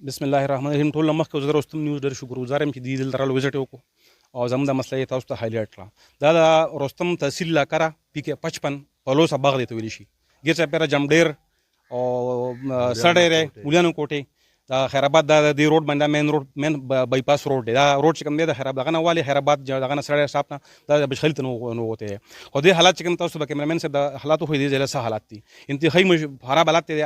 بسم الله الرحمن الرحیم. ټول مخکې زه رستم نیوز ډېر شکرګزار یم چې دې دلته راغلو وزټ یې وکړو او زموږ د مسله یې تاسو ته هایلایټ کړه. دا د رستم تحصیل علاقه پی کې 55 پلوسه باغ دی ته ویلی شي. ګیر چاپېره جمډیر او سړی مولیانو کوټې دا خیرآباد دا د روډ باندې مین بایپاس روډ دی. دا روډ چې کوم دی د خیرآباد دغه نه والي خیرآباد دغه نه سړی صاحب نه دا د بشخلي ته ننوتی دی. خو دې حالات چې کوم تاسو به کیمرامین صاحب د حالاتو خو دې ځای له څه حالات دي انتهایي خراب حالات دی.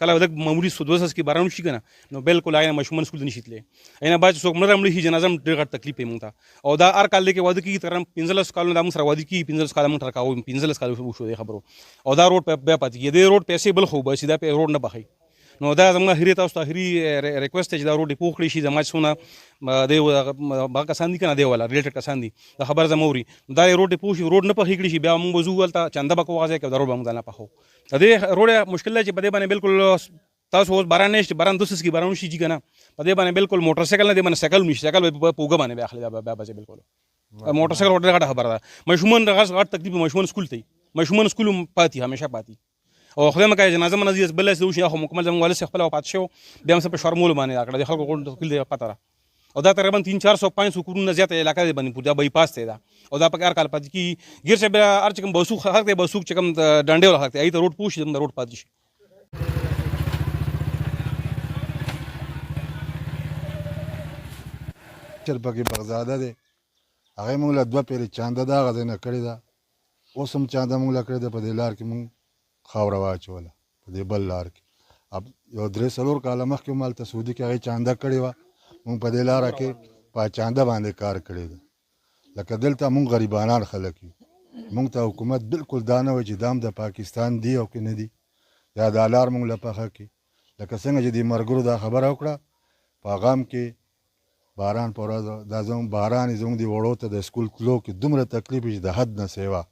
کله لږ معمولي سودوسس کې باران وشي که نه نو بالکل هغه ماشومان سکول ته نشي تللی. هغه بعد څوک مړه مړي شي جنازه هم ډېر غټ تکلیف دی مونږ ته. او دا هر کال دی کې واده کېږي تقریبا 15 کالونه دا موږ سره واده کېږي 15 کاله موږ ټرکاوو 15 کاله وشو دې خبرو. او دا روډ بیا پاتې کېږي. دې روډ پیسې بل خو بسي دا روډ نه بخي. نو دا زموږ هرې تاسو ته هرې ریکوست دی چې دا روډ یې پوخ کړی شي. زما چې څونه دی هغه کسان دي که نه دی والا ریلیټډ کسان دي دا خبره زما اوري دا روډ یې پوه شي روډ نه پخې کړي شي بیا موږ به ځو هلته چنده به کوو هغه ځای کې دا روډ به موږ نه پخوو. د دې روډ مشکل دی چې په دې باندې بالکل تاسو اوس باران نه شي باران دوسس کې باران وشي چې که نه په دې باندې بالکل موټر سایکل نه دی باندې سایکل نشي سایکل به په اوږه باندې بیا اخلي بیا به بالکل موټر سایکل ډېره غټه خبره ده. ماشومان غټ تکلیف ماشومان سکول ته ماشومان سکول هم پاتې همیشه پاتې او خدای مکړه جنازه منازي بل څه وشي خو مکمل زموږ ولس خپل وفات شو بیا هم څه په شرمولو باندې راکړه د خلکو غونډ تکلیف دی پته را. او دا تقریبا 300-400-500 کورونه زیاته علاقه دی باندې دا بایپاس دی دا او دا په هر کال پاتې کېږي. ګیر صاحب هر چې کوم بسوق حق دی بسوق چې کوم ډنډې والا حق دی هغې ته روډ پوه شي د روډ پاتې شي. چرپکې بغزاده دی هغې موږ له 2 پیرې چانده ده هغه ځای نه کړې ده. اوس هم چانده موږ له کړې ده په دې لار کې موږ خاوره واچوله په دې بل لار کې. اب یو 3-4 کاله مخکې هم هلته سعودي کې هغې چانده کړې وه. موږ په دې لاره کې په چانده باندې کار کړی ده. لکه دلته موږ غریبانان خلک یو موږ ته حکومت بالکل دا نه وایي چې دا هم د پاکستان دی او که نه دی یا دا لار موږ له پخه کړي. لکه څنګه چې دې ملګرو دا خبره وکړه په هغه هم کې باران په ورځ دا زموږ باران یې زموږ دې وړو ته د سکول تلو کې دومره تکلیف چې د حد نه سیوا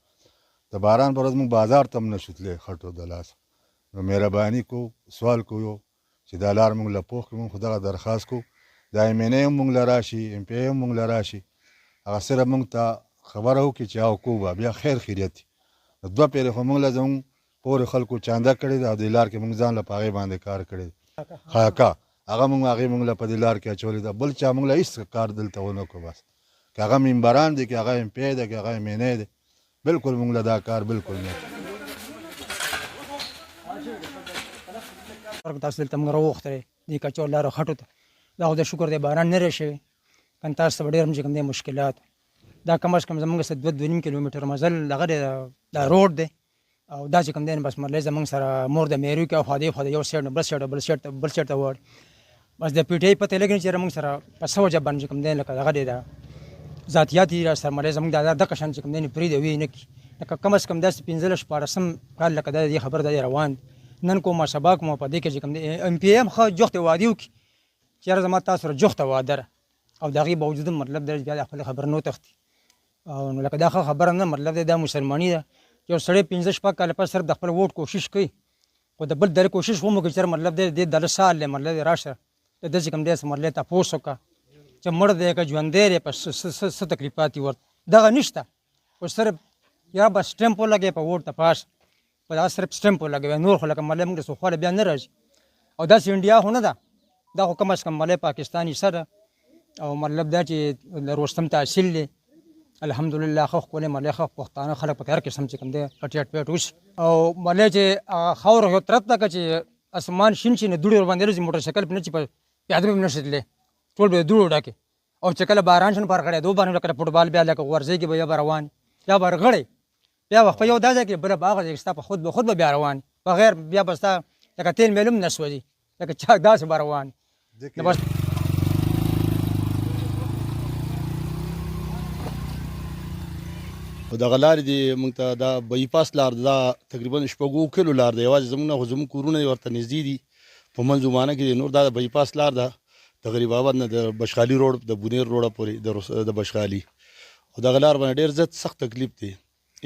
د باران پر ورځ موږ بازار ته هم نشو تللی خټو د لاسه. نو مهرباني کو سوال کوو چې دا لار موږ له پوخ کړي. موږ خو دغه درخواست کوو دا MNA هم موږ له راشي MPA هم موږ له راشي هغه صرف موږ ته خبره وکړي چې هغه کوو به بیا خیر خیریت وي. 2 پیرې خو موږ له زموږ پورې خلکو چانده کړې ده او دې لار کې موږ ځان له په هغې باندې کار کړی دی. خاکه هغه موږ هغې موږ له په دې لار کې اچولې ده. بل چا موږ له هېڅ کار دلته ونه کړو. بس که هغه ممبران دي که هغه MPA دی که هغه MNA دی بالکل موږ له دا کار بالکل نه تاسو دلته موږ راوغوښتلی دې کچور لارو خټو ته دا خو د شکر دی باران نه راشوی کنه تاسو ته به ډېر هم چې کوم دی مشکلات دا کم از کم زموږ څه 2-2.5 کیلومتر مزل دغه دی دا روډ دی او دا چې کوم دی بس مرلی زموږ سره مور د میرو کې خوا دی یو سایډ نه بل سایډ ته وړ بس د PTI پته لګي چې موږ سره په څه وجه باندې کوم دی لکه دغه دی دا ذاتیات دي را سره مرلی زموږ دا دغه شان چې کوم دی پرېږدي وی نه کړي لکه کم از کم داسې 15-14 کال لکه دا دې خبر دی روان نن کومه سبا کومه په دې کې چې کوم دی MPA هم ښه جوختې وعدې وکړي چې یاره زما تاسو سره جوخته واده ده او د هغې باوجود مطلب دی بیا د خپلې خبره نه وتښتي او نو لکه دا ښه خبره نه مطلب دی دا مسلماني ده. یو سړی 15-16 کاله پس صرف د خپل ووټ کوشش کوي خو د بل درې کوشش هم وکړي چې مطلب دی دې دله سال دی مطلب دی راشه د ده چې کوم دی مطلب تپوس وکړه چې مړ دی که ژوندی دی په څه تکلیفات یې ورته دغه نشته. خو صرف یا به سټمپ ولګوي په ووټ ته پاس په دغه صرف سټمپ ولګوي نور خو لکه مطلب موږ د سوخواله بیا نه راځي او داسې انډیا خو نه ده دا خو کم از کم مطلب پاکستان حصه ده او مطلب دا چې د رستم تحصیل دی الحمدلله ښه ښکلی مطلب ښه پښتانه خلک پکې هر قسم چې کوم دی کټیټ پیټ وشي او مطلب چې خاوره یو طرف ته که چې اسمان شین شي نو دوړې ورباندې راځي موټر سایکل پې نه چې په پیاده به نشي تللی ټول به دوړو ډکې او چې کله باران شي نو پر غړېدو باندې لکه فوټبال بیا لکه ورځی کې به یا به روان یا به رغړی بیا به په یو دا ځای کې بله به هغه ځای کې ستا په خود به بیا روان بغیر بیا به ستا لکه تیل میل هم نه سوځي لکه چاک داسې به روان بس. او دغه لارې دی موږ ته دا بایپاس لار دا تقریبا 6 کیلو لار دی یوازې زموږ نه خو زموږ کورونه ورته نږدې دي په منځومانه کې دی نور دا د بایپاس لار ده د غریب آباد نه د بشخالي روډ د بونیر روډه پورې د بشخالي او دغه لار باندې ډېر زیات سخت تکلیف دی.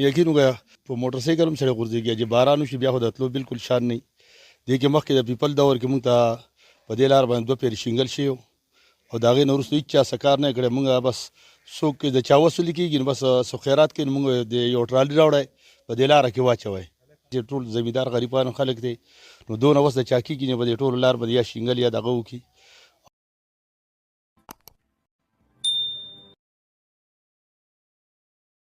یقین وکړه په موټر سایکل هم سړی غورځېږي چې باران وشي بیا خو د تلو بالکل شان نه وي. دې کې مخکې د پیپل دور کې موږ ته په دې لار باندې 2 پیرې شینګل شوي او د هغې نه وروسته هېڅ چا څه کار نه کړی. موږ بس څوک د چا وصولي کېږي نو بس څو خیرات کوي نو موږ د یو ټرالي راوړی په دې لاره کې واچوی چې ټول زمیندار غریبان خلک دی نو دونه وس د چا کېږي نو په دې ټولو لار به یا شینګل یا دغه وکړي